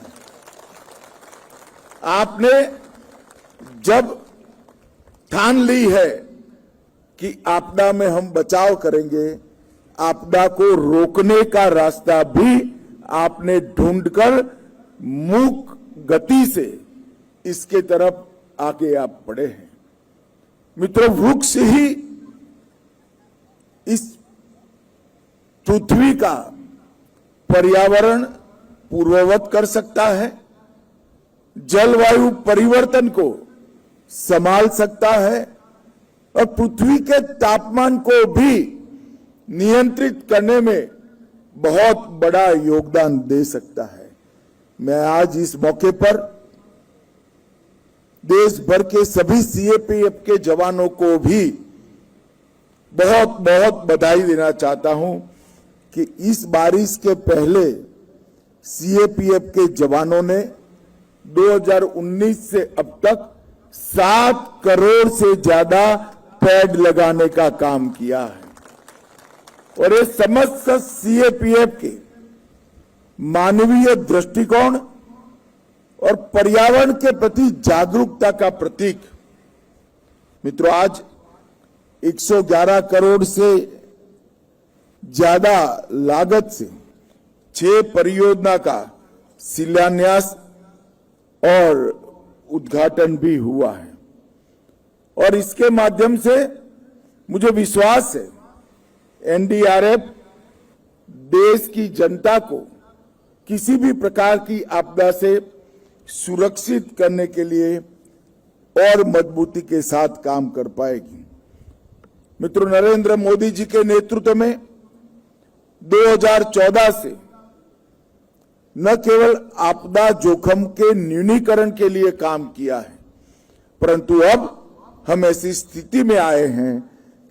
आपने जब ठान ली है कि आपदा में हम बचाव करेंगे, आपदा को रोकने का रास्ता भी आपने ढूंढकर मूक गति से इसके तरफ आगे आप बढ़े हैं। मित्रों, वृक्ष ही इस पृथ्वी का पर्यावरण पूर्ववत कर सकता है, जलवायु परिवर्तन को संभाल सकता है और पृथ्वी के तापमान को भी नियंत्रित करने में बहुत बड़ा योगदान दे सकता है। मैं आज इस मौके पर देश भर के सभी सीएपीएफ के जवानों को भी बहुत बहुत बधाई देना चाहता हूं कि इस बारिश के पहले सीएपीएफ के जवानों ने 2019 से अब तक 7 करोड़ से ज्यादा पेड़ लगाने का काम किया है। और ये समस्त सीएपीएफ के मानवीय दृष्टिकोण और पर्यावरण के प्रति जागरूकता का प्रतीक। मित्रों, आज 111 करोड़ से ज्यादा लागत से 6 परियोजना का शिलान्यास और उद्घाटन भी हुआ है। और इसके माध्यम से मुझे विश्वास है एनडीआरएफ देश की जनता को किसी भी प्रकार की आपदा से सुरक्षित करने के लिए और मजबूती के साथ काम कर पाएगी। मित्रों, नरेंद्र मोदी जी के नेतृत्व में 2014 से न केवल आपदा जोखिम के न्यूनीकरण के लिए काम किया है, परंतु अब हम ऐसी स्थिति में आए हैं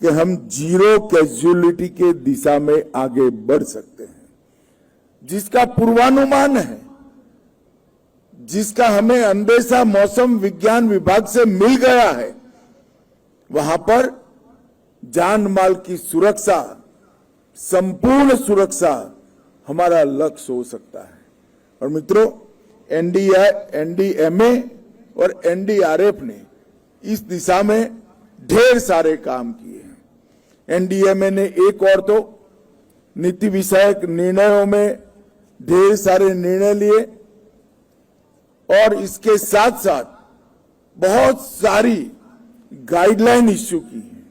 कि हम जीरो कैजुअलिटी के दिशा में आगे बढ़ सकते हैं, जिसका पूर्वानुमान है, जिसका हमें अंदेशा मौसम विज्ञान विभाग से मिल गया है। वहां पर जान माल की सुरक्षा, संपूर्ण सुरक्षा हमारा लक्ष्य हो सकता है। और मित्रों, एनडीएमए और एनडीआरएफ ने इस दिशा में ढेर सारे काम किए हैं। एनडीएमए ने एक और तो नीति विषयक निर्णयों में ढेर सारे निर्णय लिए और इसके साथ साथ बहुत सारी गाइडलाइन इश्यू की है,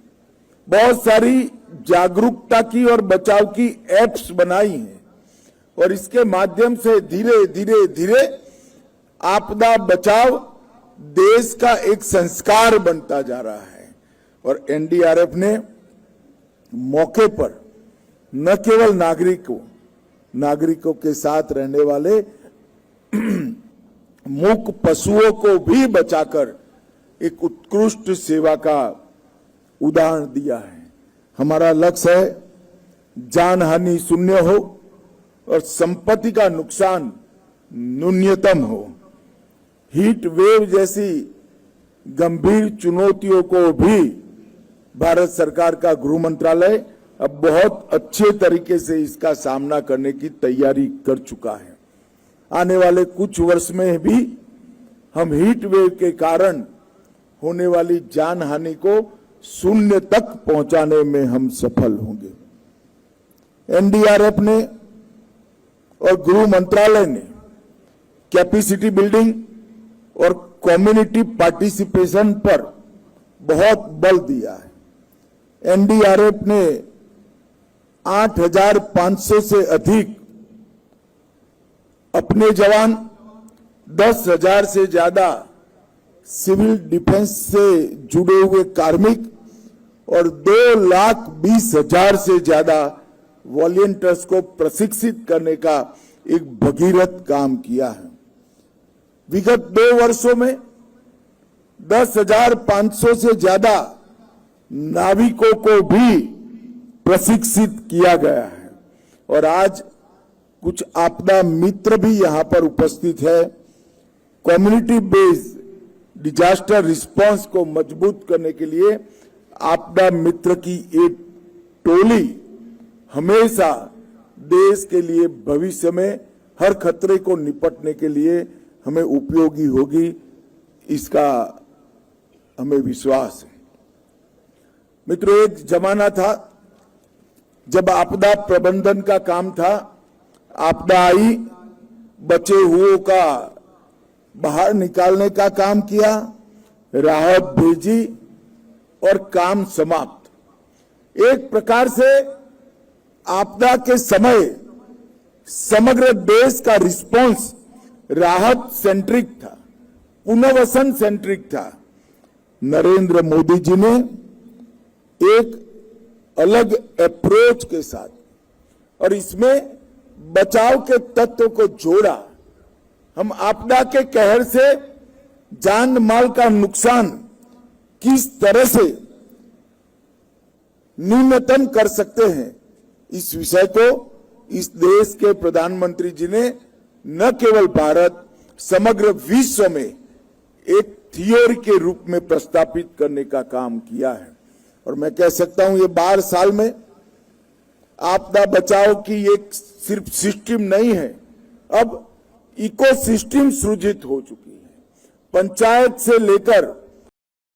बहुत सारी जागरूकता की और बचाव की एप्स बनाई हैं और इसके माध्यम से धीरे धीरे धीरे आपदा बचाव देश का एक संस्कार बनता जा रहा है। और एनडीआरएफ ने मौके पर न केवल नागरिकों के साथ रहने वाले मूक पशुओं को भी बचाकर एक उत्कृष्ट सेवा का उदाहरण दिया है। हमारा लक्ष्य है जान हानि शून्य हो और संपत्ति का नुकसान न्यूनतम हो। हीट वेव जैसी गंभीर चुनौतियों को भी भारत सरकार का गृह मंत्रालय अब बहुत अच्छे तरीके से इसका सामना करने की तैयारी कर चुका है। आने वाले कुछ वर्ष में भी हम हीट वेव के कारण होने वाली जान हानि को शून्य तक पहुंचाने में हम सफल होंगे। एनडीआरएफ ने और गृह मंत्रालय ने कैपेसिटी बिल्डिंग और कम्युनिटी पार्टिसिपेशन पर बहुत बल दिया है। एनडीआरएफ ने 8,500 से अधिक अपने जवान, 10,000 से ज्यादा सिविल डिफेंस से जुड़े हुए कार्मिक और 2,20,000 से ज्यादा वॉलंटियर्स को प्रशिक्षित करने का एक भगीरथ काम किया है। विगत 2 वर्षों में 10,500 से ज्यादा नाविकों को भी प्रशिक्षित किया गया है और आज कुछ आपदा मित्र भी यहां पर उपस्थित है। कम्युनिटी बेस्ड डिजास्टर रिस्पांस को मजबूत करने के लिए आपदा मित्र की एक टोली हमेशा देश के लिए भविष्य में हर खतरे को निपटने के लिए हमें उपयोगी होगी, इसका हमें विश्वास है। मित्रों, एक जमाना था जब आपदा प्रबंधन का काम था। आपदा आई, बचे हुओं का बाहर निकालने का काम किया, राहत भेजी और काम समाप्त। एक प्रकार से आपदा के समय समग्र देश का रिस्पांस राहत सेंट्रिक था, पुनर्वसन सेंट्रिक था। नरेंद्र मोदी जी ने एक अलग अप्रोच के साथ और इसमें बचाव के तत्व को जोड़ा। हम आपदा के कहर से जान माल का नुकसान किस तरह से न्यूनतम कर सकते हैं, इस विषय को इस देश के प्रधानमंत्री जी ने न केवल भारत, समग्र विश्व में एक थियोरी के रूप में प्रस्तापित करने का काम किया है। और मैं कह सकता हूं ये 12 साल में आपदा बचाव की एक सिर्फ सिस्टम नहीं है, अब इकोसिस्टम सृजित हो चुकी है। पंचायत से लेकर